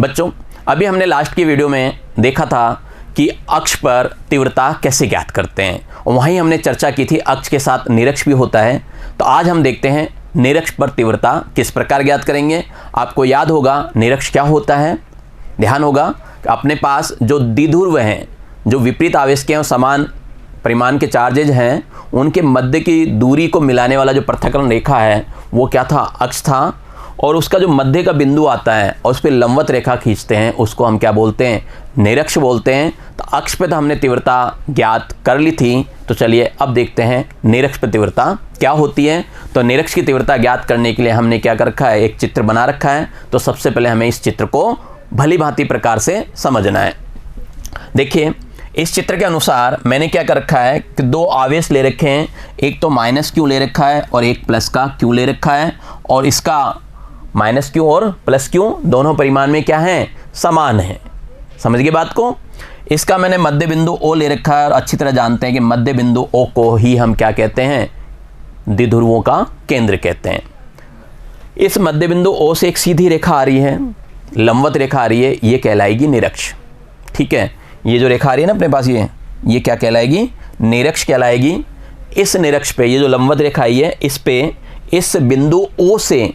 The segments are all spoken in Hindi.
बच्चों, अभी हमने लास्ट की वीडियो में देखा था कि अक्ष पर तीव्रता कैसे ज्ञात करते हैं, और वहीं हमने चर्चा की थी अक्ष के साथ निरक्ष भी होता है। तो आज हम देखते हैं निरक्ष पर तीव्रता किस प्रकार ज्ञात करेंगे। आपको याद होगा निरक्ष क्या होता है, ध्यान होगा अपने पास जो द्विध्रुव हैं, जो विपरीत आवेश के समान परिमाण के चार्जेज हैं, उनके मध्य की दूरी को मिलाने वाला जो पृथक्करण रेखा है वो क्या था, अक्ष था। और उसका जो मध्य का बिंदु आता है और उस पर लंबवत रेखा खींचते हैं, उसको हम क्या बोलते हैं, निरक्ष बोलते हैं। तो अक्ष पे तो हमने तीव्रता ज्ञात कर ली थी, तो चलिए अब देखते हैं निरक्ष पे तीव्रता क्या होती है। तो निरक्ष की तीव्रता ज्ञात करने के लिए हमने क्या कर रखा है, एक चित्र बना रखा है। तो सबसे पहले हमें इस चित्र को भली भांति प्रकार से समझना है। देखिए इस चित्र के अनुसार मैंने क्या कर रखा है कि दो आवेश ले रखे हैं, एक तो माइनस क्यू ले रखा है और एक प्लस का क्यू ले रखा है। और इसका माइनस क्यू और प्लस क्यू दोनों परिमाण में क्या है, समान है। समझ गए बात को। इसका मैंने मध्य बिंदु O ले रखा है और अच्छी तरह जानते हैं कि मध्य बिंदु O को ही हम क्या कहते हैं, द्विध्रुवों का केंद्र कहते हैं। इस मध्य बिंदु O से एक सीधी रेखा आ रही है, लंबवत रेखा आ रही है, ये कहलाएगी निरक्ष। ठीक है, ये जो रेखा आ रही है ना अपने पास, ये क्या कहलाएगी, निरक्ष कहलाएगी। इस निरक्ष पे ये जो लंबवत रेखा आई है, इस पे इस बिंदु O से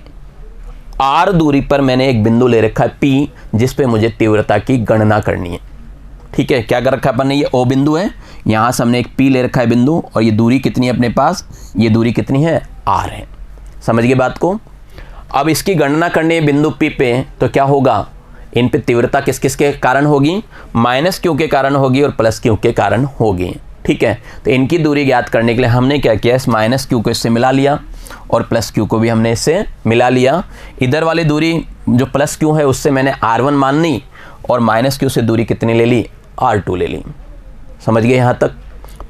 R दूरी पर मैंने एक बिंदु ले रखा है P, जिस पे मुझे तीव्रता की गणना करनी है। ठीक है, क्या कर रखा है अपन ने, ये O बिंदु है, यहाँ से हमने एक P ले रखा है बिंदु, और ये दूरी कितनी है अपने पास, ये दूरी कितनी है, R है। समझ गए बात को। अब इसकी गणना करनी है बिंदु P पे, तो क्या होगा, इन पे तीव्रता किस किस के कारण होगी, माइनस क्यू के कारण होगी और प्लस क्यू के कारण होगी। ठीक है, तो इनकी दूरी ज्ञात करने के लिए हमने क्या किया, इस माइनस क्यू को इससे मिला लिया और प्लस क्यू को भी हमने इससे मिला लिया। इधर वाली दूरी जो प्लस क्यू है उससे मैंने R1 मान ली, और माइनस क्यू से दूरी कितनी ले ली, R2 ले ली। समझ गए यहाँ तक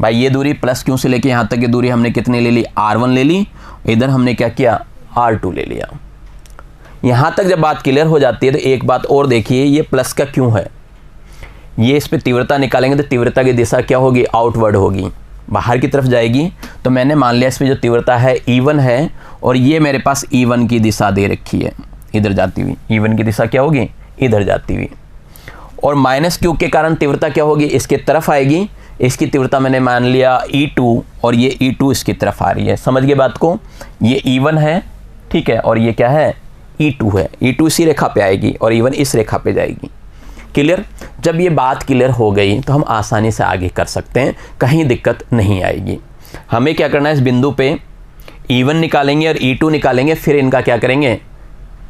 भाई। ये दूरी प्लस क्यू से लेके यहाँ तक की दूरी हमने कितनी ले ली, R1 ले ली, इधर हमने क्या किया, R2 ले लिया। यहाँ तक जब बात क्लियर हो जाती है तो एक बात और देखिए, ये प्लस का क्यों है, ये इस पे तीव्रता निकालेंगे तो तीव्रता की दिशा क्या होगी, आउटवर्ड होगी, बाहर की तरफ जाएगी। तो मैंने मान लिया इस पे जो तीव्रता है E1 है, और ये मेरे पास E1 की दिशा दे रखी है, इधर जाती हुई। E1 की दिशा क्या होगी, इधर जाती हुई। और माइनस क्यू के कारण तीव्रता क्या होगी, इसके तरफ आएगी। इसकी तीव्रता मैंने मान लिया E2, और ये E2 इसकी तरफ आ रही है। समझ गए बात को। ये E1 है, ठीक है, और ये क्या है, E2 है। E2 इसी रेखा पे आएगी और E1 इस रेखा पे जाएगी। क्लियर। जब ये बात क्लियर हो गई तो हम आसानी से आगे कर सकते हैं, कहीं दिक्कत नहीं आएगी। हमें क्या करना है, इस बिंदु पे E1 निकालेंगे और E2 निकालेंगे, फिर इनका क्या करेंगे,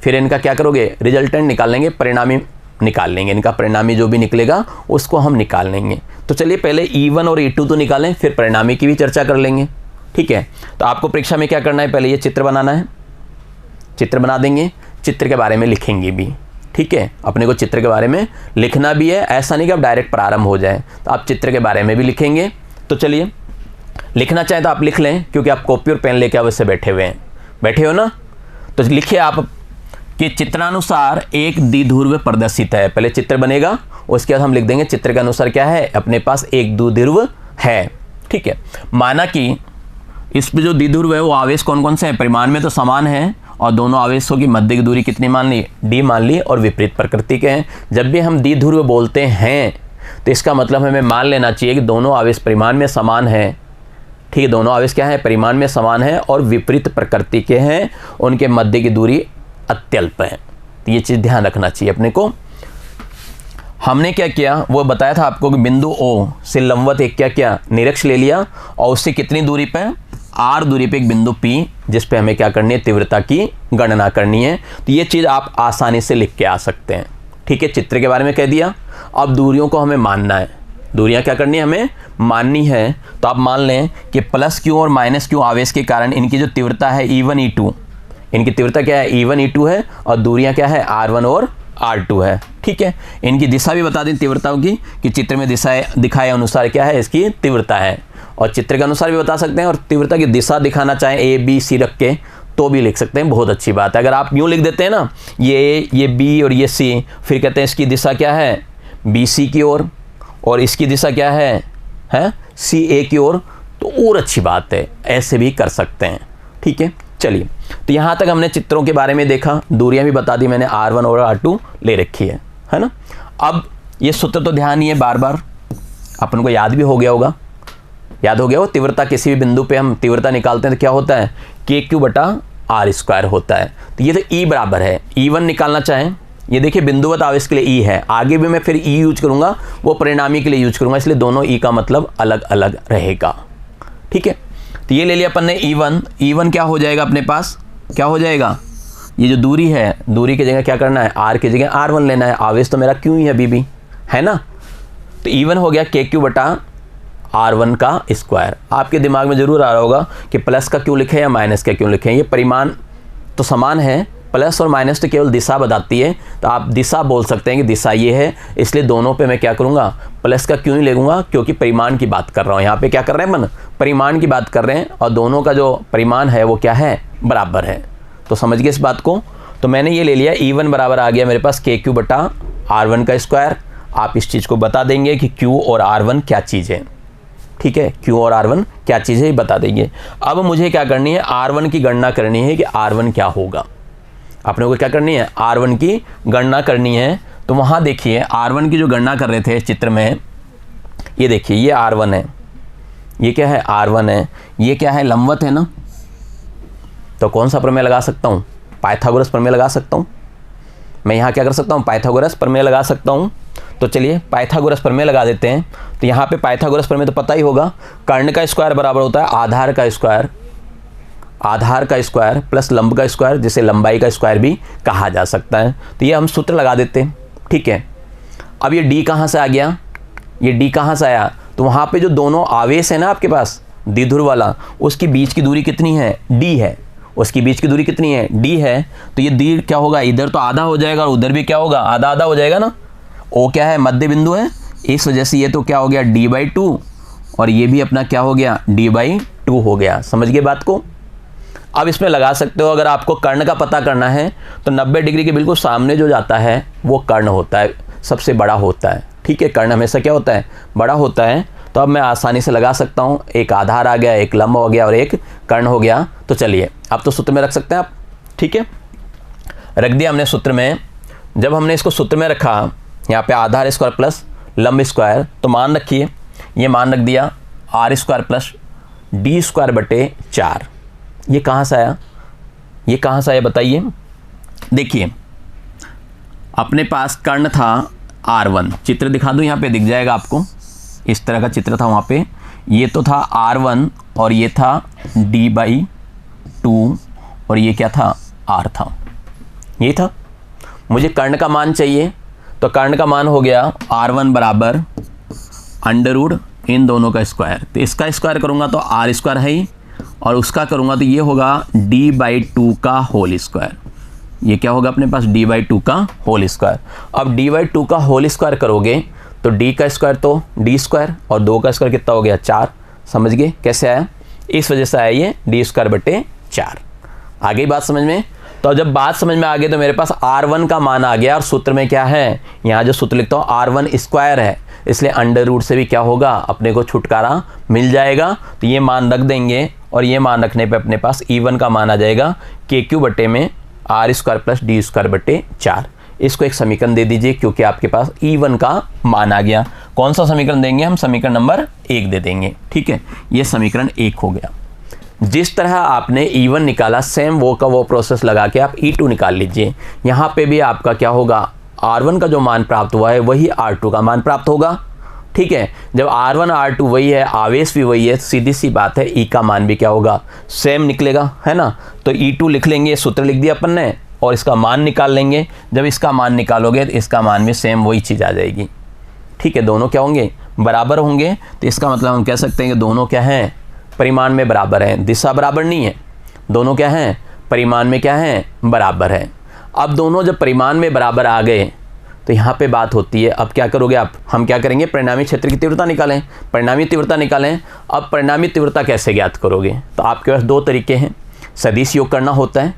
फिर इनका क्या करोगे, रिजल्टेंट निकालेंगे, परिणामी निकाल लेंगे। इनका परिणामी जो भी निकलेगा उसको हम निकाल लेंगे। तो चलिए पहले E1 और E2 तो निकालें, फिर परिणामी की भी चर्चा कर लेंगे। ठीक है, तो आपको परीक्षा में क्या करना है, पहले ये चित्र बनाना है, चित्र बना देंगे, चित्र के बारे में लिखेंगे भी। ठीक है, अपने को चित्र के बारे में लिखना भी है, ऐसा नहीं कि आप डायरेक्ट प्रारंभ हो जाए, तो आप चित्र के बारे में भी लिखेंगे। तो चलिए, लिखना चाहें तो आप लिख लें, क्योंकि आप कॉपी और पेन लेके अवश्य बैठे हुए हैं, बैठे हो ना। तो लिखिए आप कि चित्रानुसार एक द्विध्रुव प्रदर्शित है। पहले चित्र बनेगा, उसके बाद हम लिख देंगे चित्र के अनुसार क्या है, अपने पास एक द्विध्रुव है। ठीक है, माना कि इस पे जो द्विध्रुव है वो आवेश कौन कौन से हैं, परिमाण में तो समान है, और दोनों आवेशों की मध्य की दूरी कितनी मान ली, D मान ली, और विपरीत प्रकृति के हैं। जब भी हम द्विध्रुव बोलते हैं तो इसका मतलब हमें मान लेना चाहिए कि दोनों आवेश परिमाण में समान है। ठीक है, दोनों आवेश क्या है, परिमाण में समान है और विपरीत प्रकृति के हैं, उनके मध्य की दूरी अत्यल्प है। तो ये चीज़ ध्यान रखना चाहिए अपने को। हमने क्या किया वो बताया था आपको कि बिंदु O से लंबवत एक क्या किया, निरक्ष ले लिया, और उससे कितनी दूरी पर, R दूरी पे एक बिंदु P, जिस पे हमें क्या करनी है, तीव्रता की गणना करनी है। तो ये चीज़ आप आसानी से लिख के आ सकते हैं। ठीक है, चित्र के बारे में कह दिया। अब दूरियों को हमें मानना है, दूरियां क्या करनी है, हमें माननी है। तो आप मान लें कि प्लस क्यू और माइनस क्यू आवेश के कारण इनकी जो तीव्रता है E1 E2, इनकी तीव्रता क्या है, E1 E2 है, और दूरियां क्या है, R1 और R2 है। ठीक है, इनकी दिशा भी बता दें तीव्रताओं की, कि चित्र में दिशा दिखाए अनुसार क्या है, इसकी तीव्रता है, और चित्र के अनुसार भी बता सकते हैं। और तीव्रता की दिशा दिखाना चाहें A B C रख के तो भी लिख सकते हैं, बहुत अच्छी बात है। अगर आप यूँ लिख देते हैं ना, ये B और ये C, फिर कहते हैं इसकी दिशा क्या है, BC की ओर, और इसकी दिशा क्या है CA की ओर, तो और अच्छी बात है, ऐसे भी कर सकते हैं। ठीक है, चलिए, तो यहाँ तक हमने चित्रों के बारे में देखा, दूरियां भी बता दी मैंने, R1 और R2 ले रखी है। है ना। अब ये सूत्र तो ध्यान ही है, बार बार अपन को याद भी हो गया होगा, याद हो गया हो। तीव्रता किसी भी बिंदु पे हम तीव्रता निकालते हैं तो क्या होता है, KQ बटा R स्क्वायर होता है। तो ये तो E बराबर है, E1 निकालना चाहें, ये देखिए बिंदुवत आवेश के लिए E है, आगे भी मैं फिर E यूज करूंगा, वो परिणामी के लिए यूज करूंगा, इसलिए दोनों E का मतलब अलग अलग रहेगा। ठीक है, तो ये ले लिया अपन ने E1 क्या हो जाएगा अपने पास, क्या हो जाएगा, ये जो दूरी है, दूरी की जगह क्या करना है, R की जगह R1 लेना है, आवेश तो मेरा Q ही है अभी भी, है ना। तो E1 हो गया KQ बटा R1 का स्क्वायर। आपके दिमाग में जरूर आ रहा होगा कि प्लस का क्यों लिखे या माइनस का क्यों लिखे, ये परिमाण तो समान है, प्लस और माइनस तो केवल दिशा बताती है, तो आप दिशा बोल सकते हैं कि दिशा ये है, इसलिए दोनों पे मैं क्या करूँगा, प्लस का क्यों ही लेूंगा, क्योंकि परिमाण की बात कर रहा हूँ। यहाँ पे क्या कर रहे हैं अपन, परिमाण की बात कर रहे हैं, और दोनों का जो परिमाण है वो क्या है, बराबर है। तो समझ गए इस बात को। तो मैंने ये ले लिया, E1 बराबर आ गया मेरे पास KQ बटा R1 का स्क्वायर। आप इस चीज़ को बता देंगे कि Q और R1 क्या चीज़ है, ठीक है, Q और R1 क्या चीज़ है ये बता देंगे। अब मुझे क्या करनी है, R1 की गणना करनी है कि R1 क्या होगा। अपने को क्या करनी है, R1 की गणना करनी है। तो वहाँ देखिए R1 की जो गणना कर रहे थे चित्र में, ये देखिए ये R1 है, ये क्या है, R1 है, ये क्या है, लंबवत है ना। तो कौन सा प्रमेय लगा सकता हूँ, पाइथागोरस प्रमेय लगा सकता हूँ। मैं यहाँ क्या कर सकता हूँ, पाइथागोरस प्रमेय लगा सकता हूँ। तो चलिए पाइथागोरस प्रमेय लगा देते हैं। तो यहाँ पे पाइथागोरस प्रमेय तो पता ही होगा, कर्ण का स्क्वायर बराबर होता है आधार का स्क्वायर, आधार का स्क्वायर प्लस लंब का स्क्वायर, जिसे लंबाई का स्क्वायर भी कहा जा सकता है। तो ये हम सूत्र लगा देते हैं, ठीक है। अब ये D कहाँ से आ गया, ये D कहाँ से आया, तो वहाँ पे जो दोनों आवेश है ना आपके पास द्विध्रुव वाला, उसकी बीच की दूरी कितनी है, D है, उसकी बीच की दूरी कितनी है, D है। तो ये D क्या होगा, इधर तो आधा हो जाएगा और उधर भी क्या होगा, आधा आधा हो जाएगा ना। O क्या है, मध्य बिंदु है, इस वजह से ये तो क्या हो गया D/2, और ये भी अपना क्या हो गया, D/2 हो गया। समझ गए बात को। अब इसमें लगा सकते हो, अगर आपको कर्ण का पता करना है तो 90 डिग्री के बिल्कुल सामने जो जाता है वो कर्ण होता है, सबसे बड़ा होता है, ठीक है। कर्ण हमेशा क्या होता है, बड़ा होता है। तो अब मैं आसानी से लगा सकता हूँ, एक आधार आ गया, एक लंब हो गया और एक कर्ण हो गया। तो चलिए अब तो सूत्र में रख सकते हैं आप, ठीक है, रख दिया हमने सूत्र में। जब हमने इसको सूत्र में रखा, यहाँ पे आधार स्क्वायर प्लस लंब स्क्वायर, तो मान रखिए, ये मान रख दिया R square plus D square बटे 4। ये कहाँ से आया, ये कहाँ से आया बताइए। देखिए अपने पास कर्ण था R1, चित्र दिखा दूँ, यहाँ पे दिख जाएगा आपको, इस तरह का चित्र था वहाँ पे। ये तो था R1 और ये था D/2 और ये क्या था, R था, ये था। मुझे कर्ण का मान चाहिए, तो कर्ण का मान हो गया R1 बराबर अंडर इन दोनों का स्क्वायर। तो इसका स्क्वायर करूँगा तो R स्क्वायर है ही, और उसका करूँगा तो ये होगा D/2 का होल स्क्वायर। ये क्या होगा अपने पास, D/2 का होल स्क्वायर। अब D/2 का होल स्क्वायर करोगे तो D का स्क्वायर तो D स्क्वायर, और 2 का स्क्वायर कितना हो गया, 4। समझ गए कैसे आया, इस वजह से आया ये D स्क्वायर बटे 4। आ गई बात समझ में। तो जब बात समझ में आ गई तो मेरे पास R1 का मान आ गया, और सूत्र में क्या है, यहाँ जो सूत्र लिखता हूँ R1 स्क्वायर है, इसलिए अंडर रूट से भी क्या होगा, अपने को छुटकारा मिल जाएगा। तो ये मान रख देंगे, और ये मान रखने पे अपने पास E1 का मान आ जाएगा KQ बटे में R square plus D square बटे 4। इसको एक समीकरण दे दीजिए, क्योंकि आपके पास E1 का मान आ गया। कौन सा समीकरण देंगे हम, समीकरण नंबर 1 दे देंगे, ठीक है। ये समीकरण 1 हो गया। जिस तरह आपने E1 निकाला, सेम वो का वो प्रोसेस लगा के आप E2 निकाल लीजिए। यहाँ पे भी आपका क्या होगा, R1 का जो मान प्राप्त हुआ है वही R2 का मान प्राप्त होगा, ठीक है। जब R1 R2 वही है, आवेश भी वही है, सीधी सी बात है E का मान भी क्या होगा, सेम निकलेगा, है ना। तो E2 लिख लेंगे, सूत्र लिख दिया अपन ने, और इसका मान निकाल लेंगे। जब इसका मान निकालोगे तो इसका मान भी सेम वही चीज़ आ जाएगी, ठीक है। दोनों क्या होंगे, बराबर होंगे। तो इसका मतलब हम कह सकते हैं कि दोनों क्या हैं, परिमाण में बराबर हैं, दिशा बराबर नहीं है, दोनों क्या हैं, परिमाण में क्या हैं, बराबर है। अब दोनों जब परिमाण में बराबर आ गए तो यहाँ पे बात होती है, अब क्या करोगे आप, हम क्या करेंगे, परिणामी क्षेत्र की तीव्रता निकालें, परिणामी तीव्रता निकालें। अब परिणामी तीव्रता कैसे ज्ञात करोगे, तो आपके पास 2 तरीके हैं। सदिश योग करना होता है,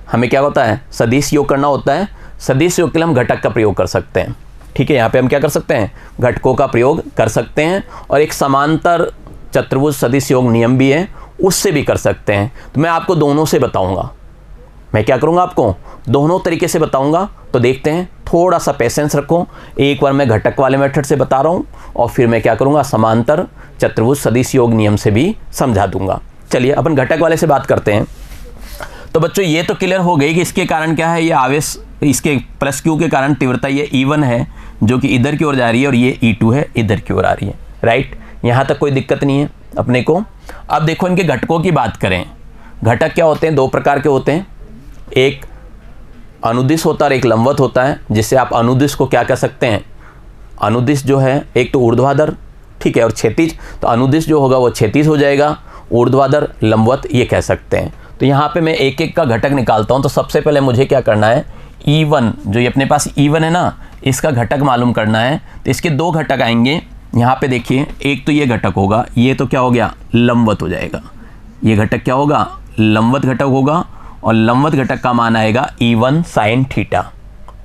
हमें क्या होता है, सदिश योग करना होता है। सदिश योग के लिए हम घटक का प्रयोग कर सकते हैं, ठीक है। यहाँ पे हम क्या कर सकते हैं, घटकों का प्रयोग कर सकते हैं, और एक समांतर चतुर्भुज सदिश योग नियम भी है, उससे भी कर सकते हैं। तो मैं आपको दोनों से बताऊंगा, मैं क्या करूँगा, आपको दोनों तरीके से बताऊँगा। तो देखते हैं, थोड़ा सा पेशेंस रखो। एक बार मैं घटक वाले मेथड से बता रहा हूँ और फिर मैं क्या करूँगा, समांतर चतुर्भुज सदिश योग नियम से भी समझा दूंगा। चलिए अपन घटक वाले से बात करते हैं। तो बच्चों ये तो क्लियर हो गई कि इसके कारण क्या है, ये आवेश, इसके प्लस क्यू के कारण तीव्रता ये E1 है जो कि इधर की ओर जा रही है और ये E2 है इधर की ओर आ रही है, राइट। यहाँ तक कोई दिक्कत नहीं है अपने को। अब देखो इनके घटकों की बात करें। घटक क्या होते हैं, दो प्रकार के होते हैं, एक अनुदिश होता है और एक लंबवत होता है। जिससे आप अनुदिश को क्या कह सकते हैं, अनुदिश जो है एक तो ऊर्ध्वाधर, ठीक है, और क्षैतिज। तो अनुदिश जो होगा वो क्षैतिज हो जाएगा, ऊर्ध्वाधर लंबवत ये कह सकते हैं। तो यहाँ पे मैं एक एक का घटक निकालता हूँ। तो सबसे पहले मुझे क्या करना है, E1 जो ये अपने पास E1 है ना, इसका घटक मालूम करना है। तो इसके दो घटक आएंगे यहाँ पे, देखिए एक तो ये घटक होगा, ये तो क्या हो गया, लंबवत हो जाएगा। ये घटक क्या होगा, लंबवत घटक होगा और लंबवत घटक का मान आएगा E1 sin थीटा,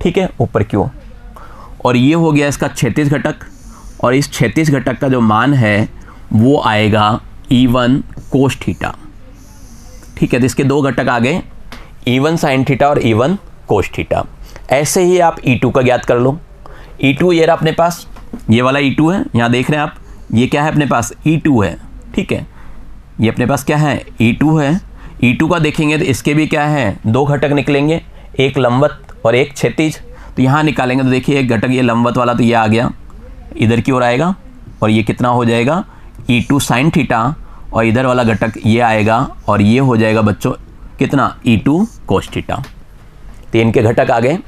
ठीक है, ऊपर की ओर। और ये हो गया इसका क्षैतिज घटक, और इस क्षैतिज घटक का जो मान है वो आएगा E1 cos थीटा, ठीक है। तो इसके दो घटक आ गए, E1 sin थीटा और E1 cos थीटा। ऐसे ही आप E2 का ज्ञात कर लो। E2 ये रहा अपने पास, ये वाला E2 है, यहाँ देख रहे हैं आप, ये क्या है अपने पास, E2 है, ठीक है। ये अपने पास क्या है, E2 है। E2 का देखेंगे तो इसके भी क्या है, दो घटक निकलेंगे, एक लंबवत और एक क्षैतिज। तो यहाँ निकालेंगे तो देखिए एक घटक ये लंबवत वाला तो ये आ गया, इधर की ओर आएगा, और ये कितना हो जाएगा, E2 sin थीटा, और इधर वाला घटक ये आएगा और ये हो जाएगा बच्चों कितना, E2 cos थीटा। तो इनके घटक आ गए,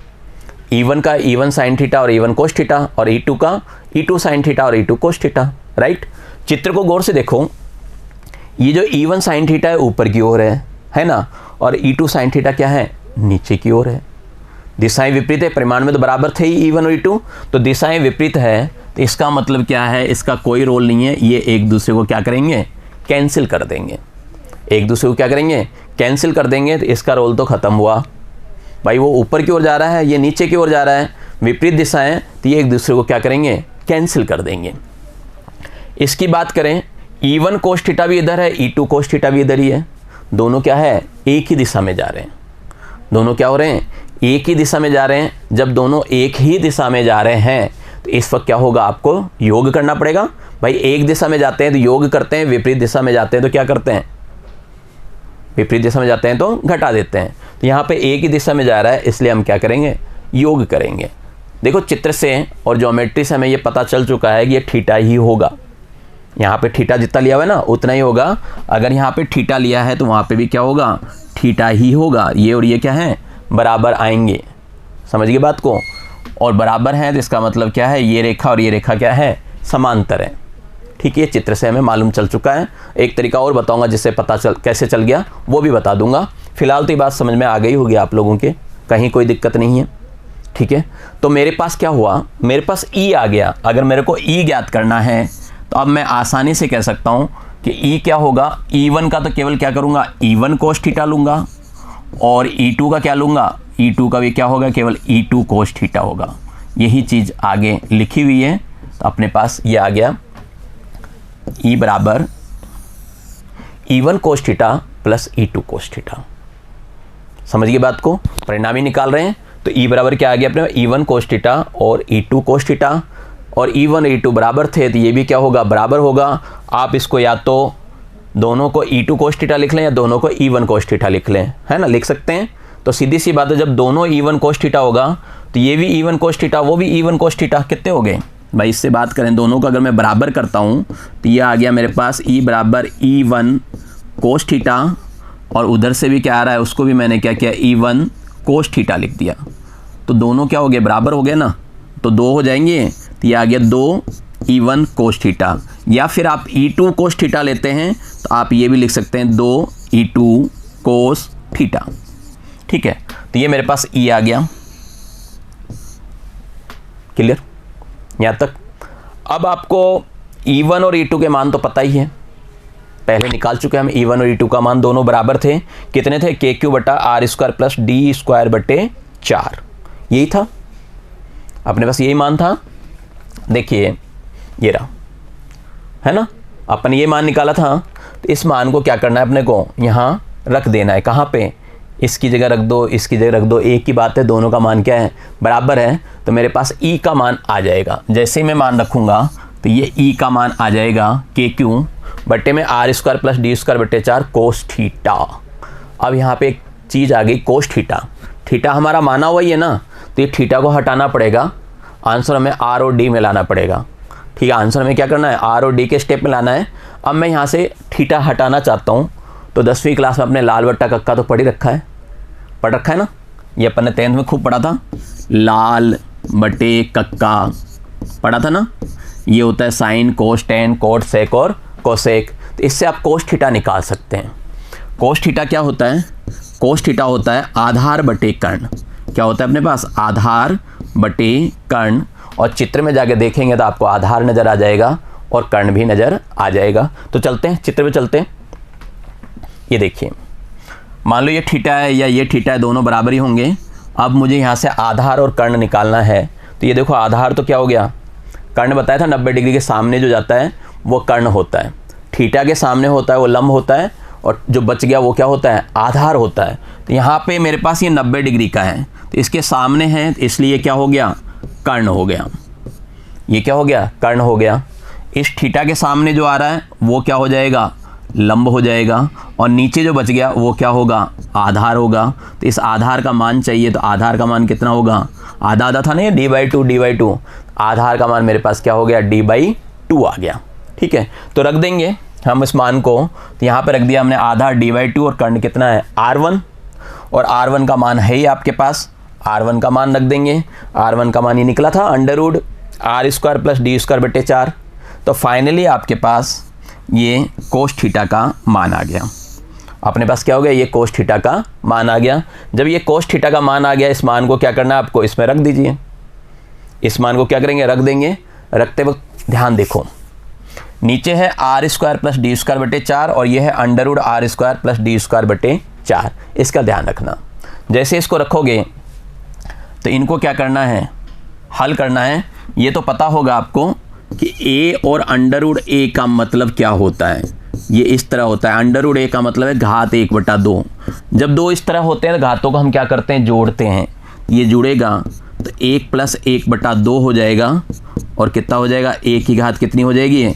E1 का E1 sin थीटा और E1 cos थीटा, और E2 का E2 sin थीटा और E2 cos थीटा, राइट। चित्र को गौर से देखो, ये जो E1 sin थीटा है ऊपर की ओर है ना, और E2 sin थीटा क्या है, नीचे की ओर है। दिशाएं विपरीत है, परिमाण में तो बराबर थे ही E1 और E2, तो दिशाएं विपरीत है। तो इसका मतलब क्या है, इसका कोई रोल नहीं है, ये एक दूसरे को क्या करेंगे, कैंसिल कर देंगे। एक दूसरे को क्या करेंगे, कैंसिल कर देंगे। तो इसका रोल तो खत्म हुआ भाई, वो ऊपर की ओर जा रहा है, ये नीचे की ओर जा रहा है, विपरीत दिशाएं, तो ये एक दूसरे को क्या करेंगे, कैंसिल कर देंगे। इसकी बात करें, E1 cos थीटा भी इधर है, E2 cos थीटा भी इधर ही है। दोनों क्या है, एक ही दिशा में जा रहे हैं। दोनों क्या हो रहे हैं, एक ही दिशा में जा रहे हैं। जब दोनों एक ही दिशा में जा रहे हैं तो इस वक्त क्या होगा, आपको योग करना पड़ेगा। भाई एक दिशा में जाते हैं तो योग करते हैं, विपरीत दिशा में जाते हैं तो क्या करते हैं, विपरीत दिशा में जाते हैं तो घटा देते हैं। तो यहाँ पे एक ही दिशा में जा रहा है, इसलिए हम क्या करेंगे, योग करेंगे। देखो चित्र से और ज्योमेट्री से हमें ये पता चल चुका है कि ये थीटा ही होगा। यहाँ पे थीटा जितना लिया हुआ है ना उतना ही होगा। अगर यहाँ पे थीटा लिया है तो वहाँ पे भी क्या होगा, थीटा ही होगा। ये और ये क्या है, बराबर आएंगे। समझ गए बात को। और बराबर है तो इसका मतलब क्या है, ये रेखा और ये रेखा क्या है, समांतर है। ठीक है, चित्र से हमें मालूम चल चुका है। एक तरीका और बताऊंगा जिससे पता चल कैसे चल गया, वो भी बता दूंगा। फिलहाल तो ये बात समझ में आ गई होगी आप लोगों के, कहीं कोई दिक्कत नहीं है। ठीक है, तो मेरे पास क्या हुआ, मेरे पास ई आ गया। अगर मेरे को ई ज्ञात करना है तो अब मैं आसानी से कह सकता हूँ कि ई क्या होगा, E1 का तो केवल क्या करूँगा, E1 cos थीटा लूँगा, और E2 का क्या लूँगा, E2 का भी क्या होगा, केवल E2 cos थीटा होगा। यही चीज़ आगे लिखी हुई है। तो अपने पास ये आ गया, E बराबर E1 cos theta plus E2 cos theta. समझ गए बात को, परिणामी निकाल रहे हैं। तो E बराबर क्या आ गया अपने, E1 cos थीटा और E2 cos थीटा, और E1 और E2 बराबर थे तो ये भी क्या होगा, बराबर होगा। आप इसको या तो दोनों को E2 cos थीटा लिख लें या दोनों को E1 cos थीटा लिख लें, है ना, लिख सकते हैं। तो सीधी सी बात है, जब दोनों E1 cos थीटा होगा तो ये भी E1 cos थीटा, वो भी E1 cos थीटा, कितने हो गए भाई, इससे बात करें दोनों को अगर मैं बराबर करता हूँ तो ये आ गया मेरे पास E बराबर E1 cos थीटा, और उधर से भी क्या आ रहा है, उसको भी मैंने क्या किया, E1 cos थीटा लिख दिया। तो दोनों क्या हो गए, बराबर हो गए ना, तो दो हो जाएंगे। तो ये आ गया 2 E1 cos थीटा, या फिर आप E2 cos थीटा लेते हैं तो आप ये भी लिख सकते हैं 2 E2 cos थीटा। ठीक है, तो ये मेरे पास E आ गया। क्लियर यहाँ तक। अब आपको E1 और E2 के मान तो पता ही है, पहले निकाल चुके हैं हम। E1 और E2 का मान दोनों बराबर थे, कितने थे, KQ बटा R square plus D square बटे 4, यही था अपने पास, यही मान था। देखिए ये रहा, है ना, अपन ये मान निकाला था। तो इस मान को क्या करना है अपने को, यहाँ रख देना है। कहाँ पे, इसकी जगह रख दो, इसकी जगह रख दो, एक ही बात है, दोनों का मान क्या है, बराबर है। तो मेरे पास ई का मान आ जाएगा। जैसे ही मैं मान रखूँगा तो ये ई का मान आ जाएगा के क्यू बट्टे में r square plus d square बट्टे 4 कोस थीटा। अब यहाँ पे एक चीज़ आ गई कोस थीटा। थीटा हमारा माना हुआ ही है ना, तो ये थीटा को हटाना पड़ेगा, आंसर हमें आर और डी में लाना पड़ेगा। ठीक है, आंसर में क्या करना है, आर और डी के स्टेप में लाना है। अब मैं यहाँ से थीटा हटाना चाहता हूँ, तो 10वीं क्लास में अपने लाल बट्टा कक्का तो पढ़ रखा है ना, ये अपन ने 10th में खूब पढ़ा था, लाल बटे कक्का पढ़ा था ना। ये होता है साइन, कोस, टेन, कोट, सेक और कोसेक। तो इससे आप कोस थीटा निकाल सकते हैं। कोस थीटा क्या होता है, कोस थीटा होता है आधार बटे कर्ण। क्या होता है अपने पास, आधार बटे कर्ण। और चित्र में जाके देखेंगे तो आपको आधार नज़र आ जाएगा और कर्ण भी नज़र आ जाएगा। तो चलते हैं चित्र में, चलते हैं। ये देखिए, मान लो ये थीटा है या ये थीटा है, दोनों बराबर ही होंगे। अब मुझे यहाँ से आधार और कर्ण निकालना है। तो ये देखो, आधार तो क्या हो गया, कर्ण बताया था 90 डिग्री के सामने जो जाता है वो कर्ण होता है, थीटा के सामने होता है वो लंब होता है, और जो बच गया वो क्या होता है, आधार होता है। तो यहाँ पे मेरे पास ये 90 डिग्री का है, तो इसके सामने है, इसलिए क्या हो गया, कर्ण हो गया। ये क्या हो गया, कर्ण हो गया। इस थीटा के सामने जो आ रहा है वो क्या हो जाएगा, लंब हो जाएगा, और नीचे जो बच गया वो क्या होगा, आधार होगा। तो इस आधार का मान चाहिए, तो आधार का मान कितना होगा, आधा आधा था ना ये, d/2 आधार का मान मेरे पास क्या हो गया, d/2 आ गया। ठीक है, तो रख देंगे हम इस मान को। तो यहाँ पे रख दिया हमने आधार d/2, और कर्ण कितना है, r1, और r1 का मान है ही आपके पास, r1 का मान रख देंगे। r1 का मान ये निकला था √r² प्लस d² बटे 4। तो फाइनली आपके पास ये कोस थीटा का मान आ गया। अपने पास क्या हो गया, ये कोस थीटा का मान आ गया। जब ये कोस थीटा का मान आ गया, इस मान को क्या करना है आपको, इसमें रख दीजिए। इस मान को क्या करेंगे, रख देंगे। रखते वक्त ध्यान देखो, नीचे है r² प्लस d² बटे 4, और ये है √r² प्लस d² बटे 4। इसका ध्यान रखना। जैसे इसको रखोगे तो इनको क्या करना है, हल करना है। ये तो पता होगा आपको कि a और √a का मतलब क्या होता है, ये इस तरह होता है। √a का मतलब है घात 1/2। जब दो इस तरह होते हैं तो घातों को हम क्या करते हैं, जोड़ते हैं। ये जुड़ेगा तो 1 + 1/2 हो जाएगा, और कितना हो जाएगा, a की घात कितनी हो जाएगी,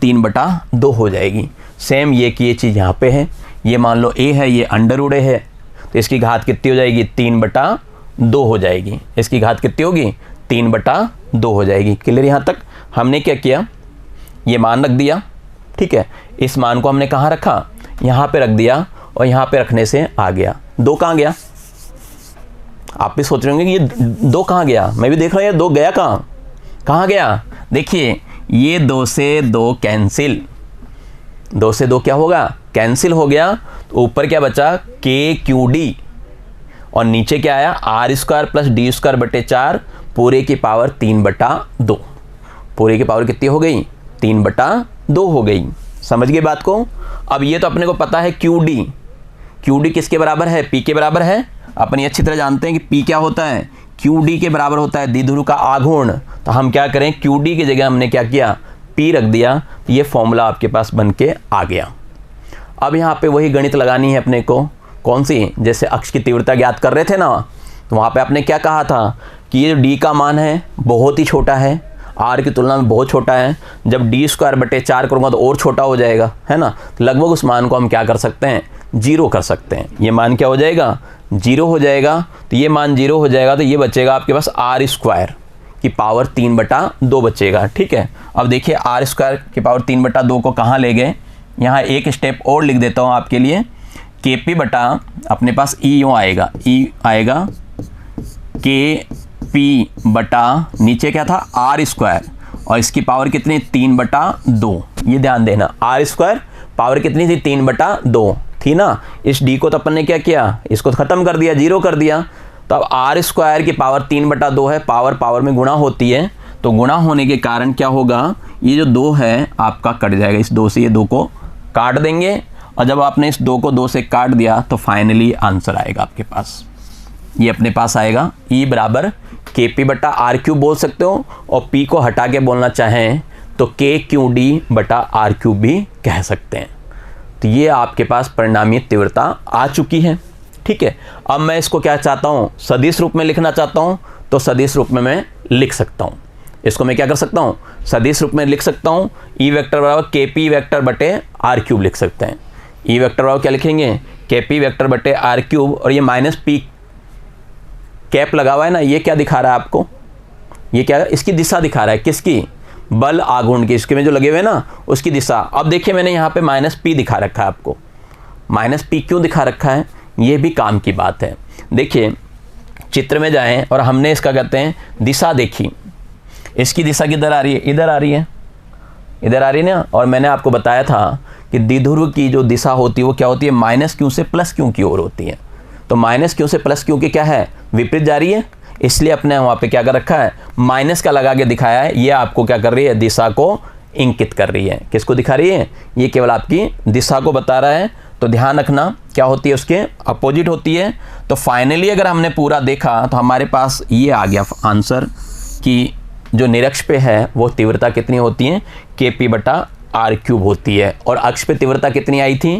3/2 हो जाएगी। सेम ये की ये चीज़ यहाँ पे है। ये मान लो a है, ये √a है, तो इसकी घात कितनी हो जाएगी, 3/2 हो जाएगी। इसकी घात कितनी होगी, 3/2 हो जाएगी। क्लियर यहाँ तक। हमने क्या किया, ये मान रख दिया। ठीक है, इस मान को हमने कहाँ रखा, यहाँ पे रख दिया, और यहाँ पे रखने से आ गया। 2 कहाँ गया, आप भी सोच रहे होंगे कि ये 2 कहाँ गया, मैं भी देख रहा हूँ ये 2 गया कहाँ गया। देखिए, ये 2 से 2 कैंसिल, 2 से 2 क्या होगा, कैंसिल हो गया। तो ऊपर क्या बचा, KQD, और नीचे क्या आया, r² प्लस d² बटे 4 पूरे की पावर 3/2। पूरे की पावर कितनी हो गई, 3/2 हो गई। समझ गए बात को। अब ये तो अपने को पता है QD किसके बराबर है, P के बराबर है। अपन ये अच्छी तरह जानते हैं कि P क्या होता है, QD के बराबर होता है, द्विध्रुव का आघूर्ण। तो हम क्या करें, QD की जगह हमने क्या किया, P रख दिया। ये फॉर्मूला आपके पास बन के आ गया। अब यहाँ पे वही गणित लगानी है अपने को, कौन सी, जैसे अक्ष की तीव्रता ज्ञात कर रहे थे ना, तो वहाँ पे आपने क्या कहा था कि ये जो D का मान है बहुत ही छोटा है, R की तुलना में बहुत छोटा है। जब d² बटे 4 करूँगा तो और छोटा हो जाएगा, है ना। तो लगभग उस मान को हम क्या कर सकते हैं, 0 कर सकते हैं। ये मान क्या हो जाएगा, 0 हो जाएगा। तो ये मान 0 हो जाएगा, तो ये बचेगा आपके पास r² की पावर 3/2 बचेगा। ठीक है, अब देखिए r² की पावर 3/2 को कहाँ ले गए, यहाँ एक स्टेप और लिख देता हूँ आपके लिए। KP बटा अपने पास E यूँ आएगा, E आएगा KP बटा नीचे क्या था, r², और इसकी पावर कितनी, 3/2। ये ध्यान देना, r² पावर कितनी थी, 3/2 थी ना। इस D को तो अपन ने क्या किया, इसको ख़त्म कर दिया, 0 कर दिया। तो अब r² की पावर 3/2 है, पावर में गुणा होती है। तो गुणा होने के कारण क्या होगा, ये जो 2 है आपका कट जाएगा। इस 2 से ये 2 को काट देंगे, और जब आपने इस 2 को 2 से काट दिया तो फाइनली आंसर आएगा आपके पास। ये अपने पास आएगा E बराबर KP बटा R³ बोल सकते हो, और P को हटा के बोलना चाहें तो KQD बटा R³ भी कह सकते हैं। तो ये आपके पास परिणामीय तीव्रता आ चुकी है। ठीक है। अब मैं इसको क्या चाहता हूँ, सदिश रूप में लिखना चाहता हूँ, तो सदिश रूप में मैं लिख सकता हूँ। इसको मैं क्या कर सकता हूँ, सदिश रूप में लिख सकता हूँ। ई वेक्टर बराबर के पी वेक्टर बटे आर क्यूब लिख सकते हैं। ई वेक्टर बराबर क्या लिखेंगे, के पी वेक्टर बटे आर क्यूब, और ये माइनस पी कैप लगा हुआ है ना, ये क्या दिखा रहा है आपको, ये क्या, इसकी दिशा दिखा रहा है, किसकी, बल आघूर्ण की, इसके में जो लगे हुए हैं ना उसकी दिशा। अब देखिए मैंने यहाँ पे माइनस पी दिखा रखा है आपको, माइनस पी क्यों दिखा रखा है, ये भी काम की बात है। देखिए चित्र में जाएं और हमने इसका कहते हैं दिशा देखी, इसकी दिशा किधर आ रही है, इधर आ रही है, इधर आ रही है ना। और मैंने आपको बताया था कि द्विध्रुव की जो दिशा होती है वो क्या होती है, माइनस क्यू से प्लस क्यू की ओर होती है। तो माइनस क्यू से प्लस क्यू की क्या है, विपरीत जा रही है, इसलिए अपने वहाँ पे क्या कर रखा है, माइनस का लगा के दिखाया है। ये आपको क्या कर रही है, दिशा को इंकित कर रही है। किसको दिखा रही है, ये केवल आपकी दिशा को बता रहा है। तो ध्यान रखना क्या होती है, उसके अपोजिट होती है। तो फाइनली अगर हमने पूरा देखा तो हमारे पास ये आ गया आंसर कि जो निरक्ष पे है वो तीव्रता कितनी होती है, के पी बटा आर क्यूब होती है। और अक्ष पे तीव्रता कितनी आई थी,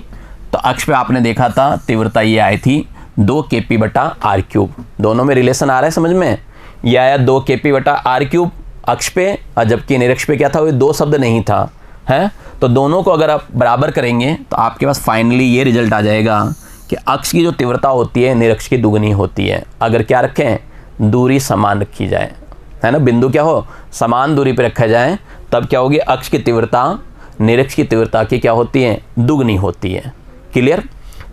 तो अक्ष पे आपने देखा था तीव्रता ये आई थी 2 के पी बटा आर क्यूब। दोनों में रिलेशन आ रहा है समझ में, ये आया 2 के पी बटा आर क्यूब अक्ष पे, और जबकि निरक्ष पे क्या था, वो 2 शब्द नहीं था, है। तो दोनों को अगर आप बराबर करेंगे तो आपके पास फाइनली ये रिजल्ट आ जाएगा कि अक्ष की जो तीव्रता होती है निरक्ष की दुगनी होती है। अगर क्या रखें, दूरी समान रखी जाए, है ना, बिंदु क्या हो, समान दूरी पे रखा जाए, तब क्या होगी, अक्ष की तीव्रता निरक्ष की तीव्रता की क्या होती है, दुगनी होती है। क्लियर।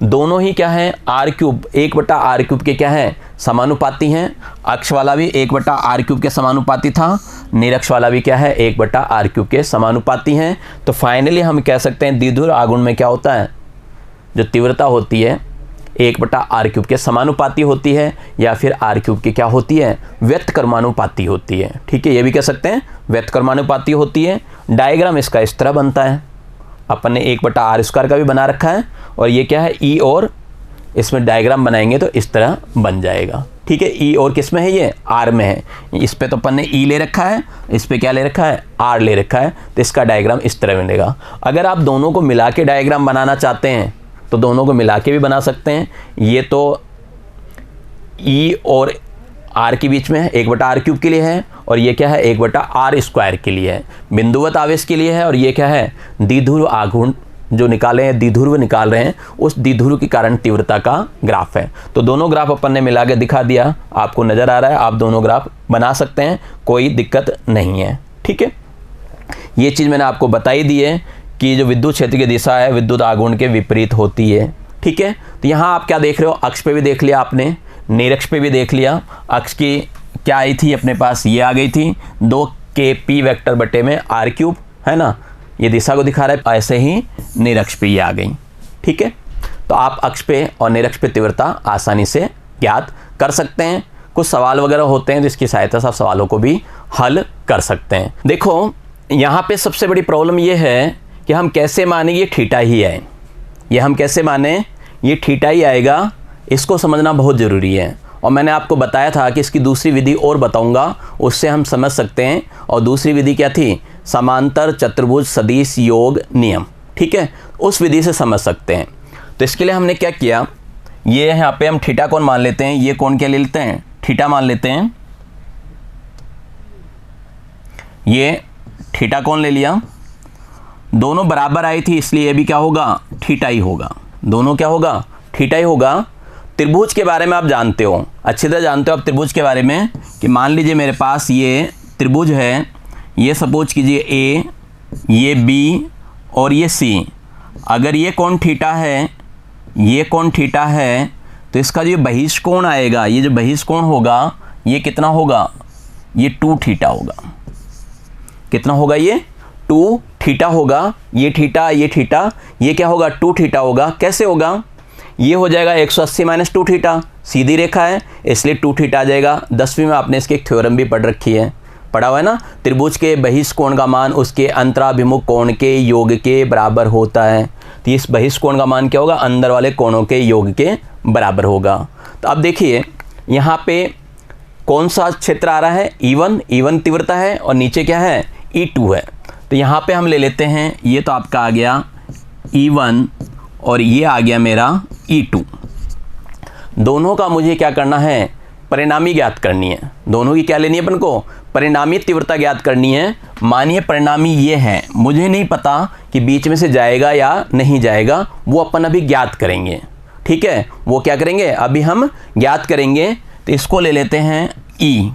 दोनों ही क्या है, आर क्यूब 1 बटा आर क्यूब के क्या है, समानुपाती हैं। अक्ष वाला भी 1 बटा आर क्यूब के समानुपाती था, निरक्ष वाला भी क्या है, 1 बटा आर क्यूब के समानुपाती हैं। तो फाइनली हम कह सकते हैं द्विध्रुव आघूर्ण में क्या होता है, जो तीव्रता होती है 1 बटा आर क्यूब के समानुपाती होती है, या फिर आर क्यूब की क्या होती है, व्यतकर्मानुपाती होती है। ठीक है, ये भी कह सकते हैं व्यतकर्मानुपाती होती है। डायग्राम इसका इस तरह बनता है, अपन ने 1 बटा आर स्क्वायर का भी बना रखा है, और ये क्या है, ई, और इसमें डायग्राम बनाएंगे तो इस तरह बन जाएगा। ठीक है, ई और किस में है, ये आर में है। इस पे तो अपन ने ई ले रखा है, इस पे क्या ले रखा है, आर ले रखा है, तो इसका डायग्राम इस तरह मिलेगा। अगर आप दोनों को मिला के डायग्राम बनाना चाहते हैं तो दोनों को मिला के भी बना सकते हैं। ये तो ई और आर के बीच में है, 1 बटा आर क्यूब के लिए है, और ये क्या है, 1 बटा आर स्क्वायर के लिए है, बिंदुवत आवेश के लिए है। और ये क्या है, द्विध्रुव आघूर्ण जो निकाले हैं, द्विध्रुव निकाल रहे हैं, उस द्विध्रुव के कारण तीव्रता का ग्राफ है। तो दोनों ग्राफ अपन ने मिला के दिखा दिया, आपको नज़र आ रहा है, आप दोनों ग्राफ बना सकते हैं, कोई दिक्कत नहीं है। ठीक है, ये चीज़ मैंने आपको बताई दी है कि जो विद्युत क्षेत्र की दिशा है विद्युत आघूर्ण के विपरीत होती है। ठीक है, तो यहाँ आप क्या देख रहे हो, अक्ष पे भी देख लिया आपने, निरक्ष पे भी देख लिया। अक्ष की क्या आई थी अपने पास, ये आ गई थी 2 के पी वेक्टर बटे में आर क्यूब, है ना, ये दिशा को दिखा रहा है। ऐसे ही निरक्ष पे ये आ गई। ठीक है, तो आप अक्ष पे और निरक्ष पे तीव्रता आसानी से ज्ञात कर सकते हैं। कुछ सवाल वगैरह होते हैं जिसकी सहायता से आप सवालों को भी हल कर सकते हैं। देखो यहाँ पे सबसे बड़ी प्रॉब्लम ये है कि हम कैसे माने ये थीटा ही है, ये हम कैसे माने ये थीटा ही आएगा, इसको समझना बहुत ज़रूरी है। और मैंने आपको बताया था कि इसकी दूसरी विधि और बताऊंगा, उससे हम समझ सकते हैं। और दूसरी विधि क्या थी, समांतर चतुर्भुज सदिश योग नियम। ठीक है, उस विधि से समझ सकते हैं। तो इसके लिए हमने क्या किया, ये यहाँ पे हम थीटा कोण मान लेते हैं, ये कोण क्या ले लेते हैं, थीटा मान लेते हैं। ये थीटा कोण ले लिया, दोनों बराबर आई थी इसलिए ये भी क्या होगा, थीटा ही होगा। दोनों क्या होगा, थीटा ही होगा। त्रिभुज के बारे में आप जानते हो, अच्छी तरह जानते हो आप त्रिभुज के बारे में, कि मान लीजिए मेरे पास ये त्रिभुज है, ये सपोज कीजिए ए, ये बी और ये सी। अगर ये कोण थीटा है, ये कोण थीटा है, तो इसका जो बहिष्कोण आएगा, ये जो बहिष्कोण होगा ये कितना होगा, ये 2 थीटा होगा। कितना होगा, ये 2 थीटा होगा। ये थीटा, ये थीटा, ये क्या होगा, 2 थीटा होगा। कैसे होगा, ये हो जाएगा 180 माइनस 2 थीटा, सीधी रेखा है इसलिए 2 थीटा आ जाएगा। 10वीं में आपने इसकी एक थ्योरम भी पढ़ रखी है, पढ़ा हुआ है ना, त्रिभुज के बहिष्कोण का मान उसके अंतराभिमुख कोण के योग के बराबर होता है। तो इस बहिष्कोण का मान क्या होगा, अंदर वाले कोणों के योग के बराबर होगा। तो अब देखिए यहाँ पे कौन सा क्षेत्र आ रहा है, E1 तीव्रता है, और नीचे क्या है, E2 है। तो यहाँ पे हम ले लेते हैं, ये तो आपका आ गया E1 और ये आ गया मेरा E2। दोनों का मुझे क्या करना है, परिणामी ज्ञात करनी है। दोनों की क्या लेनी है अपन को, परिणामी तीव्रता ज्ञात करनी है। मानिए परिणामी ये है, मुझे नहीं पता कि बीच में से जाएगा या नहीं जाएगा, वो अपन अभी ज्ञात करेंगे। ठीक है, वो क्या करेंगे, अभी हम ज्ञात करेंगे। तो इसको ले लेते हैं ई।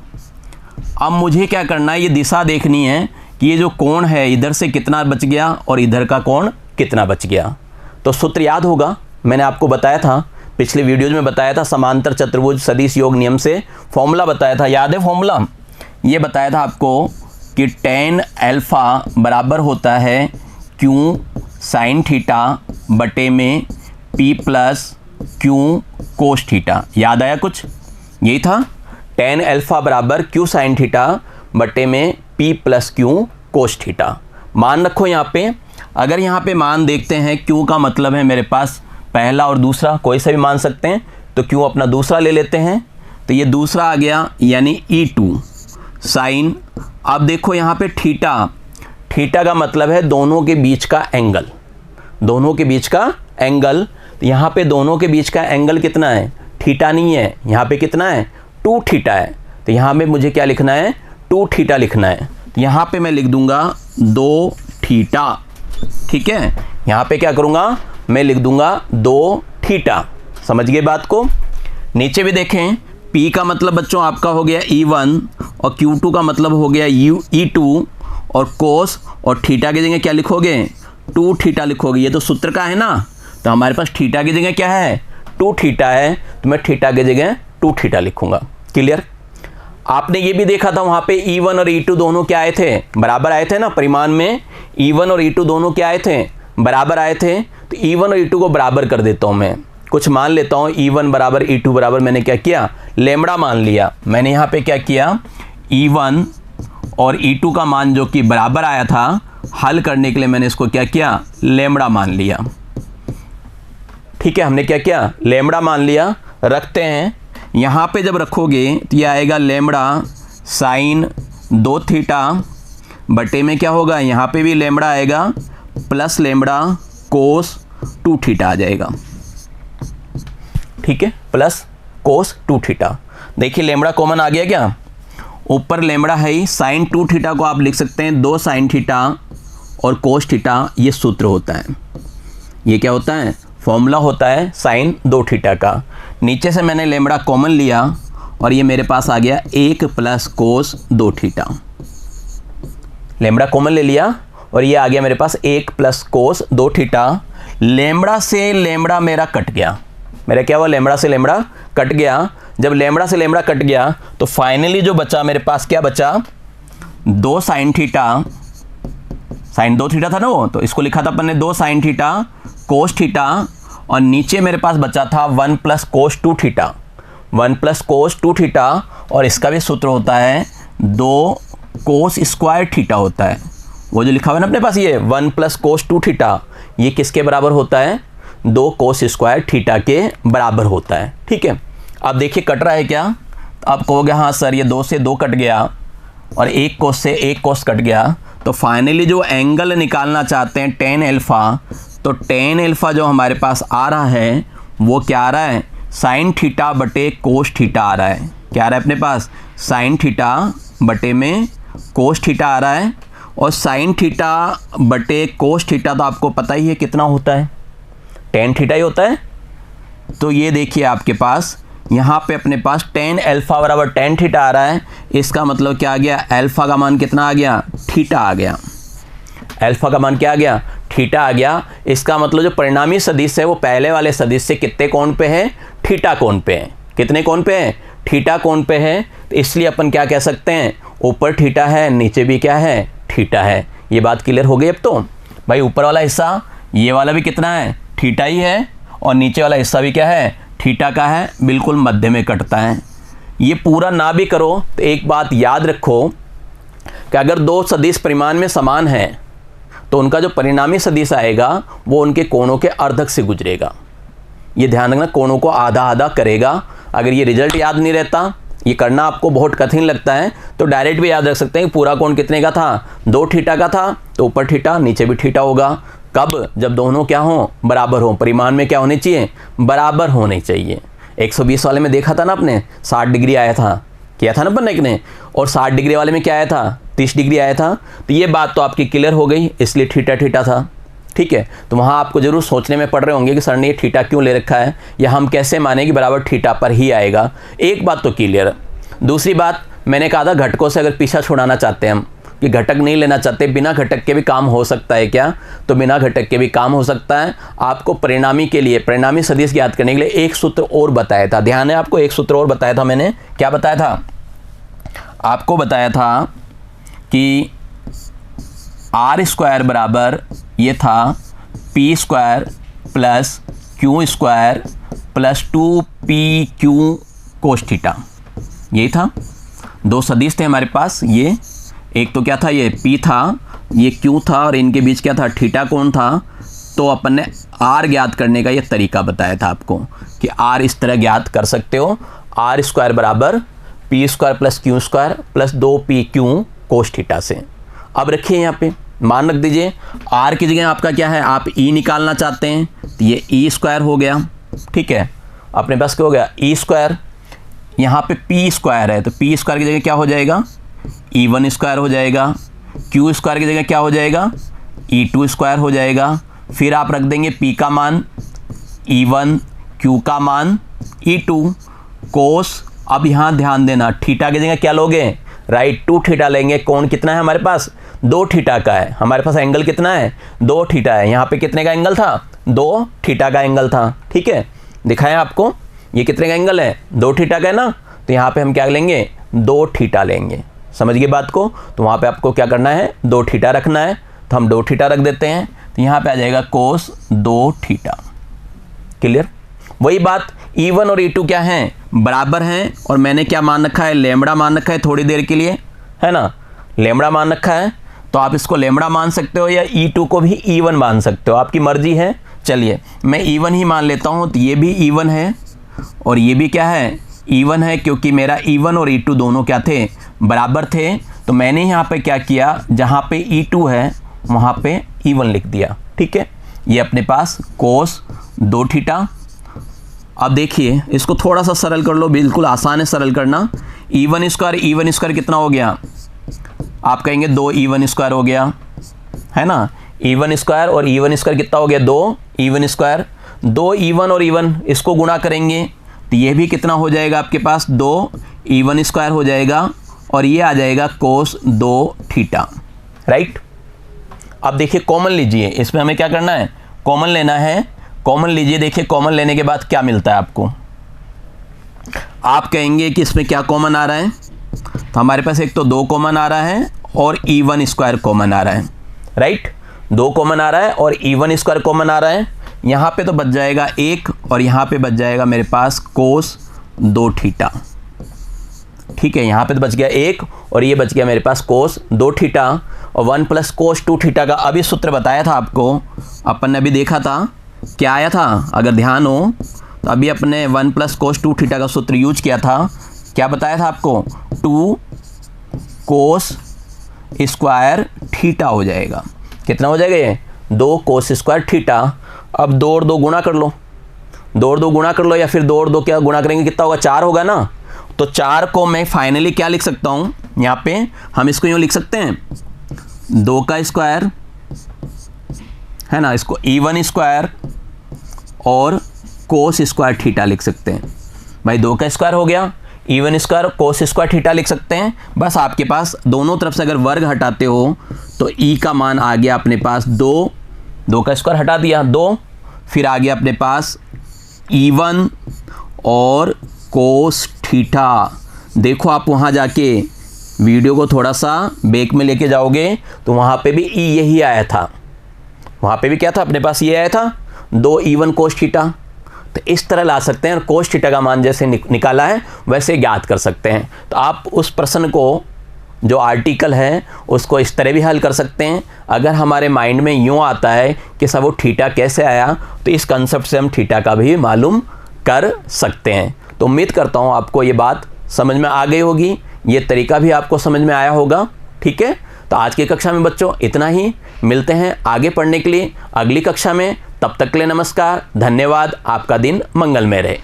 अब मुझे क्या करना है, ये दिशा देखनी है कि ये जो कोण है इधर से कितना बच गया और इधर का कोण कितना बच गया। तो सूत्र याद होगा, मैंने आपको बताया था, पिछले वीडियोज में बताया था, समांतर चतुर्भुज सदिश योग नियम से फॉर्मूला बताया था, याद है फॉर्मूला? ये बताया था आपको कि tan अल्फा बराबर होता है Q sin थीटा बटे में P plus Q cos theta. याद आया कुछ? यही था, tan अल्फा बराबर Q sin थीटा बटे में P plus Q cos theta. मान रखो यहाँ पे, अगर यहाँ पे मान देखते हैं, Q का मतलब है मेरे पास पहला और दूसरा, कोई सा भी मान सकते हैं, तो Q अपना दूसरा ले लेते हैं। तो ये दूसरा आ गया, यानी E2 साइन। अब देखो यहाँ पे थीटा, थीटा का मतलब है दोनों के बीच का एंगल, दोनों के बीच का एंगल। तो यहाँ पे दोनों के बीच का एंगल कितना है, थीटा नहीं है, यहाँ पे कितना है, 2 थीटा है। तो यहाँ पे मुझे क्या लिखना है, 2 थीटा लिखना है। यहाँ पे मैं लिख दूंगा 2 थीटा। ठीक है, यहाँ पे क्या करूँगा, मैं लिख दूंगा 2 थीटा। समझ गए बात को? नीचे भी देखें, P का मतलब बच्चों आपका हो गया E1 और Q2 का मतलब हो गया E2 और कोस, और थीटा की जगह क्या लिखोगे, 2 थीटा लिखोगे। ये तो सूत्र का है ना, तो हमारे पास थीटा की जगह क्या है, 2 थीटा है, तो मैं थीटा की जगह 2 थीटा लिखूंगा। क्लियर? आपने ये भी देखा था वहाँ पे E1 और E2 दोनों क्या आए थे, बराबर आए थे ना। परिमाण में E1 और E2 दोनों क्या आए थे, बराबर आए थे। तो E1 और E2 को बराबर कर देता हूँ मैं, कुछ मान लेता हूँ। E1 बराबर E2 बराबर मैंने क्या किया, लेमड़ा मान लिया। मैंने यहाँ पे क्या किया, E1 और E2 का मान जो कि बराबर आया था, हल करने के लिए मैंने इसको क्या किया, लेमड़ा मान लिया। ठीक है, हमने क्या किया, लेमड़ा मान लिया। रखते हैं, यहाँ पे जब रखोगे तो ये आएगा लेमड़ा साइन 2 थीटा बटे में क्या होगा, यहाँ पे भी लेमड़ा आएगा प्लस लेमड़ा कोस 2 थीटा आ जाएगा। ठीक है, प्लस कोस 2 थीटा। देखिए लेमड़ा कॉमन आ गया क्या, ऊपर लेमड़ा है ही, साइन 2 थीटा को आप लिख सकते हैं 2 साइन थीटा और कोस थीटा। ये सूत्र होता है, ये क्या होता है, फॉर्मूला होता है साइन 2 थीटा का। नीचे से मैंने लेमड़ा कॉमन लिया और ये मेरे पास आ गया 1 plus cos 2 theta. Lambda common ले लिया और ये आ गया मेरे पास 1 प्लस कोस 2 थीटा। लेमड़ा से लेमड़ा मेरा कट गया, मेरा क्या हुआ, लेमड़ा से लेमड़ा कट गया। जब लेमड़ा से लेमड़ा कट गया तो फाइनली जो बचा मेरे पास, क्या बचा, 2 साइन थीटा, साइन 2 थीटा था ना वो, तो इसको लिखा था अपन ने 2 साइन थीटा कोस थीटा, और नीचे मेरे पास बचा था 1 plus cos 2 theta, 1 plus cos 2 theta. और इसका भी सूत्र होता है 2 कोस स्क्वायर थीटा होता है, वो जो लिखा हुआ है ना अपने पास, ये 1 प्लस कोस 2 थीटा, ये किसके बराबर होता है, 2 कोस स्क्वायर थीटा के बराबर होता है। ठीक है, अब देखिए कट रहा है क्या, तो आप कहोगे हाँ सर ये 2 से 2 कट गया और 1 कोस से 1 कोस कट गया। तो फाइनली जो एंगल निकालना चाहते हैं tan अल्फा, तो tan अल्फा जो हमारे पास आ रहा है वो क्या आ रहा है, साइन थीटा बटे कोस थीटा आ रहा है। क्या आ रहा है अपने पास, साइन थीटा बटे में कोस थीटा आ रहा है। और साइन थीटा बटे कोस थीटा तो आपको पता ही है कितना होता है, tan थीटा ही होता है। तो ये देखिए आपके पास यहाँ पे अपने पास tan अल्फा बराबर tan थीटा आ रहा है। इसका मतलब क्या आ गया, अल्फा का मान कितना आ गया, थीटा आ गया। अल्फा का मान क्या आ गया, थीटा आ गया। इसका मतलब जो परिणामी सदिश है वो पहले वाले सदिश से कितने कोण पे है, थीटा कोण पे है। कितने कोण पे है, थीटा कोण पे है। तो इसलिए अपन क्या कह सकते हैं, ऊपर थीटा है, नीचे भी क्या है, थीटा है। ये बात क्लियर हो गई। अब तो भाई ऊपर वाला हिस्सा ये वाला भी कितना है, थीटा ही है, और नीचे वाला हिस्सा भी क्या है, थीटा का है, बिल्कुल मध्य में कटता है। ये पूरा ना भी करो तो एक बात याद रखो कि अगर 2 सदिश परिमाण में समान है तो उनका जो परिणामी सदिश आएगा वो उनके कोणों के अर्धक से गुजरेगा। ये ध्यान रखना, कोणों को आधा आधा करेगा। अगर ये रिजल्ट याद नहीं रहता, ये करना आपको बहुत कठिन लगता है, तो डायरेक्ट भी याद रख सकते हैं कि पूरा कोण कितने का था, 2 थीटा का था, तो ऊपर थीटा नीचे भी थीटा होगा। कब, जब दोनों क्या हों, बराबर हों। परिमाण में क्या होने चाहिए, बराबर होने चाहिए। 120 वाले में देखा था ना आपने, 60 डिग्री आया था, किया था ना अपन एक ने, और 60 डिग्री वाले में क्या आया था, 30 डिग्री आया था। तो ये बात तो आपकी क्लियर हो गई, इसलिए थीटा थीटा था। ठीक है, तो वहाँ आपको जरूर सोचने में पड़ रहे होंगे कि सर ने ये थीटा क्यों ले रखा है, या हम कैसे माने कि बराबर थीटा पर ही आएगा। एक बात तो क्लियर। दूसरी बात, मैंने कहा था घटकों से अगर पीछा छुड़ाना चाहते हैं हम, कि घटक नहीं लेना चाहते, बिना घटक के भी काम हो सकता है क्या, तो बिना घटक के भी काम हो सकता है। आपको परिणामी के लिए, परिणामी सदिश ज्ञात करने के लिए एक सूत्र और बताया था, ध्यान है आपको, एक सूत्र और बताया था मैंने। क्या बताया था आपको? बताया था कि आर स्क्वायर बराबर ये था P square plus Q square plus 2pq cos theta. यही था, दो सदिश थे हमारे पास, ये एक तो क्या था, ये p था, ये q था, और इनके बीच क्या था, थीटा कोण था। तो अपन ने r ज्ञात करने का ये तरीका बताया था आपको कि r इस तरह ज्ञात कर सकते हो, आर स्क्वायर बराबर P square plus Q square plus 2pq cos theta से। अब रखिए यहाँ पे मान रख दीजिए, r की जगह आपका क्या है, आप e निकालना चाहते हैं, तो ये e स्क्वायर हो गया। ठीक है, अपने पास क्या हो गया, e स्क्वायर, यहाँ पे p स्क्वायर है, तो p स्क्वायर की जगह क्या हो जाएगा, e1 स्क्वायर हो जाएगा, q स्क्वायर की जगह क्या हो जाएगा, e2 स्क्वायर हो जाएगा। फिर आप रख देंगे p का मान e1, q का मान e2, कोस। अब यहाँ ध्यान देना, थीटा की जगह क्या लोगे, राइट, 2 थीटा लेंगे। कोण कितना है हमारे पास, 2 थीटा का है हमारे पास। एंगल कितना है, 2 थीटा है। यहाँ पे कितने का एंगल था, 2 थीटा का एंगल था। ठीक है, दिखाएं आपको, ये कितने का एंगल है, 2 थीटा का है ना, तो यहाँ पे हम क्या लेंगे, 2 थीटा लेंगे। समझ गए बात को? तो वहाँ पे आपको क्या करना है, 2 थीटा रखना है, तो हम 2 थीटा रख देते हैं। तो यहाँ पे आ जाएगा कोस 2 थीटा। क्लियर? वही बात, E1 और E2 क्या हैं, बराबर हैं, और मैंने क्या मान रखा है, लेमड़ा मान रखा है थोड़ी देर के लिए, है ना, लेमड़ा मान रखा है। तो आप इसको लेमड़ा मान सकते हो या E2 को भी E1 मान सकते हो, आपकी मर्जी है। चलिए मैं E1 ही मान लेता हूँ, तो ये भी E1 है और ये भी क्या है, E1 है, क्योंकि मेरा E1 और E2 दोनों क्या थे, बराबर थे। तो मैंने यहाँ पे क्या किया, जहाँ पे E2 है वहाँ पे E1 लिख दिया। ठीक है, ये अपने पास कोस 2 थीटा। अब देखिए इसको थोड़ा सा सरल कर लो, बिल्कुल आसान है सरल करना। E1 स्क्वायर कितना हो गया, आप कहेंगे 2E1 स्क्वायर हो गया, है ना। E1 स्क्वायर और E1 स्क्वायर कितना हो गया, 2E1 स्क्वायर। 2E1 और E1 इसको गुणा करेंगे तो ये भी कितना हो जाएगा आपके पास, 2E1 स्क्वायर हो जाएगा, और ये आ जाएगा कोस 2 थीटा। राइट, अब देखिए कॉमन लीजिए, इसमें हमें क्या करना है, कॉमन लेना है। कॉमन लीजिए, देखिए कॉमन लेने के बाद क्या मिलता है आपको। आप कहेंगे कि इसमें क्या कॉमन आ रहा है, तो हमारे पास एक तो 2 कॉमन आ रहा है और E1 स्क्वायर कॉमन आ रहा है। राइट, 2 कॉमन आ रहा है और E1 स्क्वायर कॉमन आ रहा है। यहाँ पे तो बच जाएगा 1 और यहाँ पे बच जाएगा मेरे पास कोस 2 थीटा। ठीक है, यहाँ पे तो बच गया 1 और ये बच गया मेरे पास कोस 2 थीटा, और 1 प्लस कोस 2 थीटा का अभी सूत्र बताया था आपको, अपन ने अभी देखा था क्या आया था, अगर ध्यान हो तो अभी अपने 1 प्लस कोस 2 थीटा का सूत्र यूज किया था। क्या बताया था आपको, 2 कोस स्क्वायर थीटा हो जाएगा। कितना हो जाएगा ये, 2 कोस स्क्वायर थीटा। अब 2 और 2 गुणा कर लो, 2 और 2 गुणा कर लो, या फिर 2 और 2 क्या गुणा करेंगे, कितना होगा, 4 होगा ना। तो 4 को मैं फाइनली क्या लिख सकता हूँ, यहाँ पे हम इसको यूँ लिख सकते हैं, 2 का स्क्वायर, है ना, इसको E1 स्क्वायर और कोस स्क्वायर थीटा लिख सकते हैं। भाई 2 का स्क्वायर हो गया, E1 square cos square theta लिख सकते हैं। बस आपके पास दोनों तरफ से अगर वर्ग हटाते हो तो E का मान आ गया अपने पास 2 का स्क्वायर हटा दिया 2, फिर आ गया अपने पास E1 और कोस थीटा। देखो आप वहाँ जाके वीडियो को थोड़ा सा बैक में लेके जाओगे तो वहाँ पे भी E यही आया था, वहाँ पे भी क्या था अपने पास, ये आया था 2E1 कोस थीटा। तो इस तरह ला सकते हैं, और कोस थीटा का मान जैसे निकाला है वैसे ज्ञात कर सकते हैं। तो आप उस प्रश्न को, जो आर्टिकल है, उसको इस तरह भी हल कर सकते हैं। अगर हमारे माइंड में यूँ आता है कि सब वो थीटा कैसे आया, तो इस कंसेप्ट से हम थीटा का भी मालूम कर सकते हैं। तो उम्मीद करता हूँ आपको ये बात समझ में आ गई होगी, ये तरीका भी आपको समझ में आया होगा। ठीक है, तो आज की कक्षा में बच्चों इतना ही, मिलते हैं आगे पढ़ने के लिए अगली कक्षा में। तब तक के लिए नमस्कार, धन्यवाद, आपका दिन मंगलमय रहे।